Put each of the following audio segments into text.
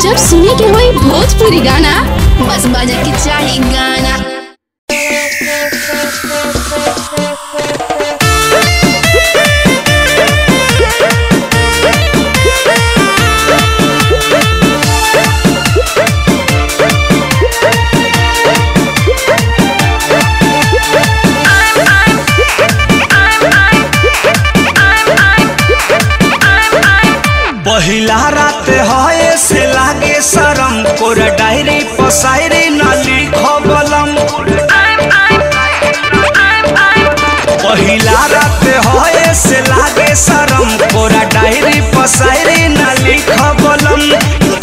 जब सुने के होई भोजपुरी गाना बस बजे के चाही गाना। पहिला रात है से लागे शरम कोरा डायरी पसायरी न लिखबलम। पहिला रात है से लागे शरम कोरा डायरी पसायरी न लिखबलम।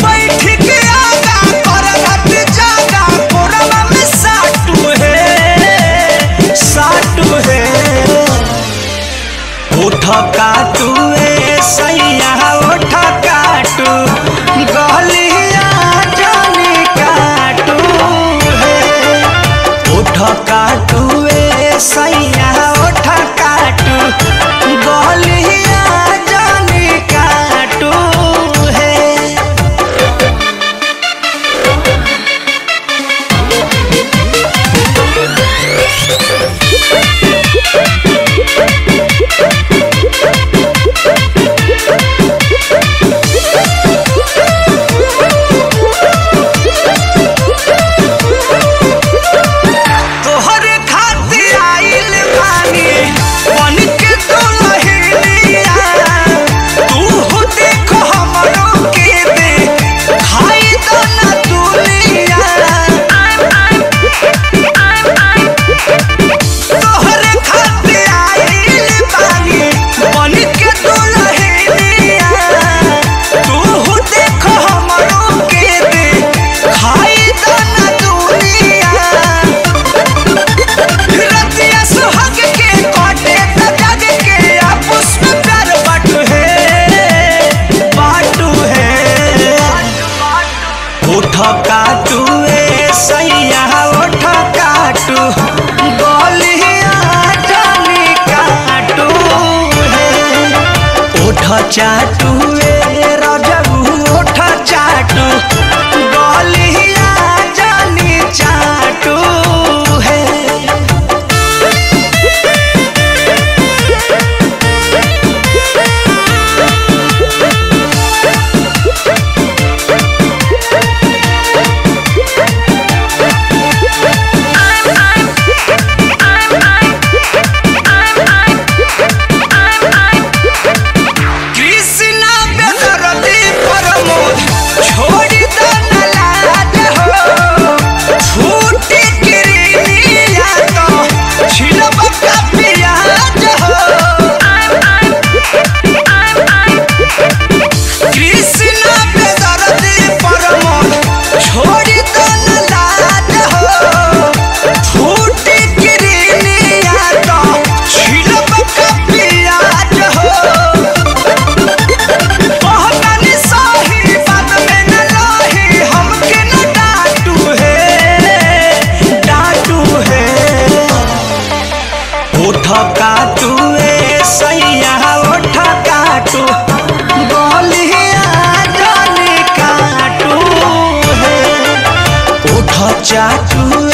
बैठ के आगा कर रात जागा कोरवा में साटू है उठ काटू सैया उठ काटू गलिया जानी काटू उठ काटू सैया उठ काटू गलिया जानी काटू काटू सैया उठ काटू गलिया जानी काटू उठ चाटू रजबू उठ चाटू गलिया जानी चाटू काटू सैया उठ काटू गलिया जानी काटू उठ चाटू